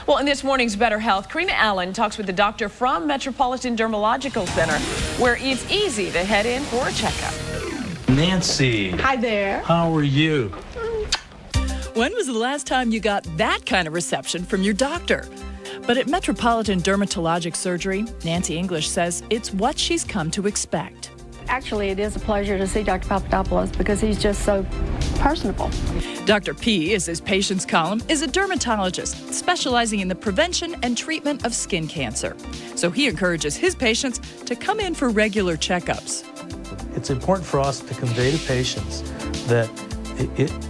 Well, in this morning's Better Health, Karina Allen talks with the doctor from Metropolitan Dermatological Center, where it's easy to head in for a checkup. Nancy. Hi there. How are you? When was the last time you got that kind of reception from your doctor? But at Metropolitan Dermatologic Surgery, Nancy English says it's what she's come to expect. Actually, it is a pleasure to see Dr. Papadopoulos because he's just so personable. Dr. P, as his patients call him, is a dermatologist specializing in the prevention and treatment of skin cancer. So he encourages his patients to come in for regular checkups. It's important for us to convey to patients that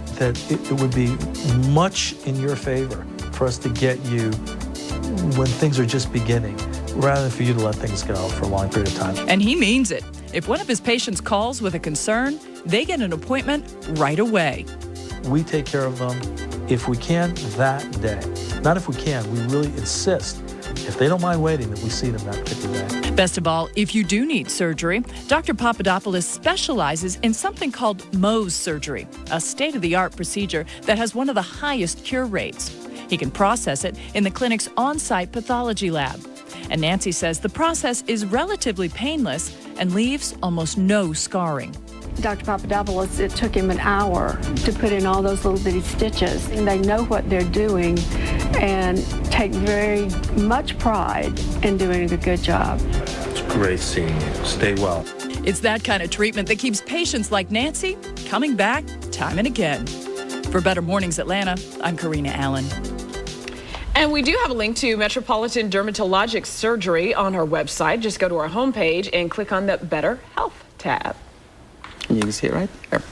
it would be much in your favor for us to get you when things are just beginning, rather than for you to let things go for a long period of time. And he means it. If one of his patients calls with a concern, they get an appointment right away. We take care of them, if we can, that day. Not if we can, we really insist, if they don't mind waiting, that we see them that particular day. Best of all, if you do need surgery, Dr. Papadopoulos specializes in something called Mohs surgery, a state-of-the-art procedure that has one of the highest cure rates. He can process it in the clinic's on-site pathology lab. And Nancy says the process is relatively painless and leaves almost no scarring. Dr. Papadopoulos, it took him an hour to put in all those little bitty stitches, and they know what they're doing and take very much pride in doing a good job. It's great seeing you. Stay well. It's that kind of treatment that keeps patients like Nancy coming back time and again. For Better Mornings Atlanta, I'm Karina Allen. And we do have a link to Metropolitan Dermatologic Surgery on our website. Just go to our homepage and click on the Better Health tab. You can see it right there.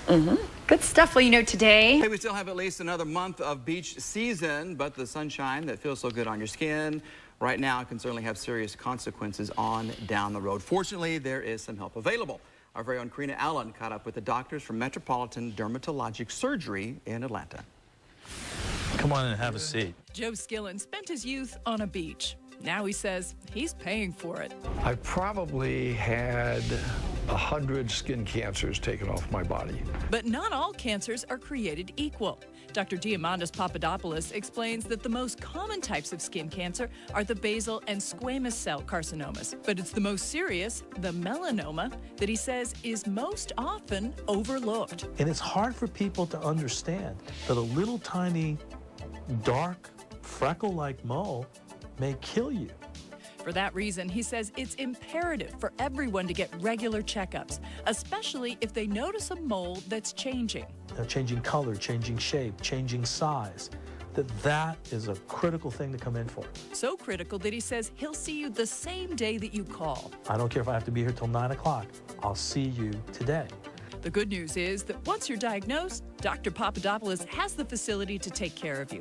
Good stuff. Well, you know, today... Hey, we still have at least another month of beach season, but the sunshine that feels so good on your skin right now can certainly have serious consequences on down the road. Fortunately, there is some help available. Our very own Karina Allen caught up with the doctors from Metropolitan Dermatologic Surgery in Atlanta. Come on in and have a seat. Joe Skillen spent his youth on a beach. Now he says he's paying for it. I've probably had 100 skin cancers taken off my body. But not all cancers are created equal. Dr. Diamandis Papadopoulos explains that the most common types of skin cancer are the basal and squamous cell carcinomas. But it's the most serious, the melanoma, that he says is most often overlooked. And it's hard for people to understand that a little tiny, dark, freckle-like mole may kill you. For that reason, he says it's imperative for everyone to get regular checkups, especially if they notice a mole that's changing. Changing color, changing shape, changing size, that is a critical thing to come in for. So critical that he says he'll see you the same day that you call. I don't care if I have to be here till 9 o'clock. I'll see you today. The good news is that once you're diagnosed, Dr. Papadopoulos has the facility to take care of you.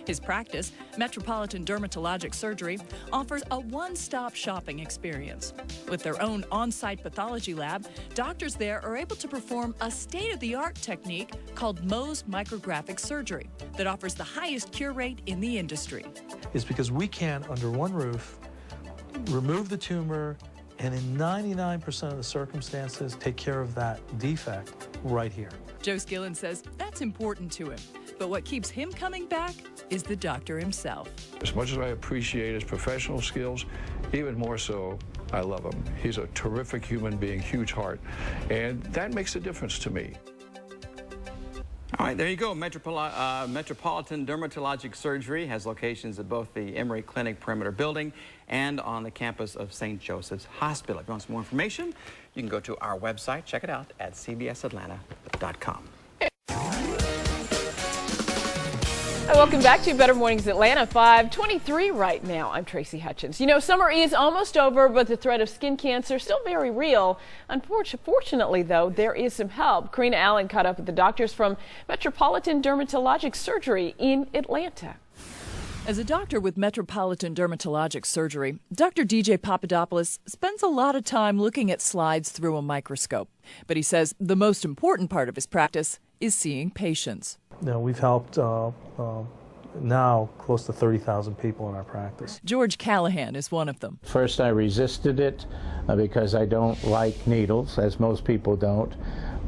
His practice, Metropolitan Dermatologic Surgery, offers a one-stop shopping experience. With their own on-site pathology lab, doctors there are able to perform a state-of-the-art technique called Mohs micrographic surgery that offers the highest cure rate in the industry. It's because we can, under one roof, remove the tumor and in 99% of the circumstances, take care of that defect right here. Joe Skillen says that's important to him. But what keeps him coming back is the doctor himself. As much as I appreciate his professional skills, even more so, I love him. He's a terrific human being, huge heart, and that makes a difference to me. All right, there you go. Metropolitan Dermatologic Surgery has locations at both the Emory Clinic Perimeter Building and on the campus of St. Joseph's Hospital. If you want some more information, you can go to our website. Check it out at CBSAtlanta.com. Welcome back to Better Mornings Atlanta, 5:23 right now. I'm Tracy Hutchins. You know, summer is almost over, but the threat of skin cancer is still very real. Unfortunately, though, there is some help. Karina Allen caught up with the doctors from Metropolitan Dermatologic Surgery in Atlanta. As a doctor with Metropolitan Dermatologic Surgery, Dr. DJ Papadopoulos spends a lot of time looking at slides through a microscope. But he says the most important part of his practice is seeing patients. Now, we've helped now close to 30,000 people in our practice. George Callahan is one of them. First I resisted it because I don't like needles, as most people don't.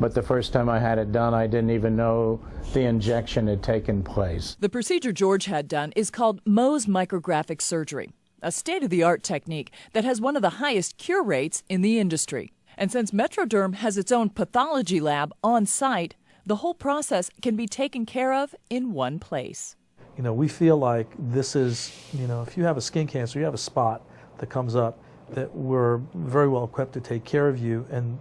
But the first time I had it done, I didn't even know the injection had taken place. The procedure George had done is called Mohs micrographic surgery, a state-of-the-art technique that has one of the highest cure rates in the industry. And since MetroDerm has its own pathology lab on site, the whole process can be taken care of in one place. You know, we feel like this is, you know, if you have a skin cancer, you have a spot that comes up, that we're very well equipped to take care of you, and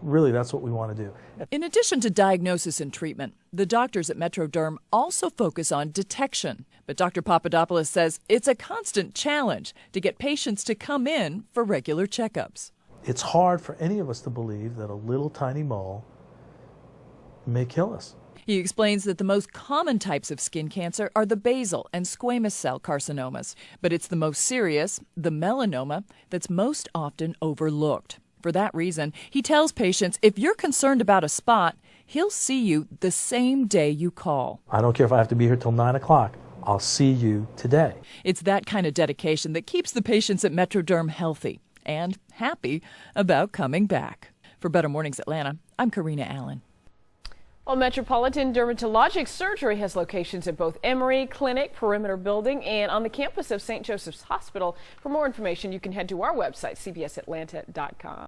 really that's what we want to do. In addition to diagnosis and treatment, the doctors at MetroDerm also focus on detection. But Dr. Papadopoulos says it's a constant challenge to get patients to come in for regular checkups. It's hard for any of us to believe that a little tiny mole may kill us. He explains that the most common types of skin cancer are the basal and squamous cell carcinomas, but it's the most serious, the melanoma, that's most often overlooked. For that reason, he tells patients if you're concerned about a spot, he'll see you the same day you call. I don't care if I have to be here till 9 o'clock. I'll see you today. It's that kind of dedication that keeps the patients at MetroDerm healthy and happy about coming back. For Better Mornings Atlanta, I'm Karina Allen. Well, Metropolitan Dermatologic Surgery has locations at both Emory Clinic, Perimeter Building, and on the campus of St. Joseph's Hospital. For more information, you can head to our website, CBSAtlanta.com.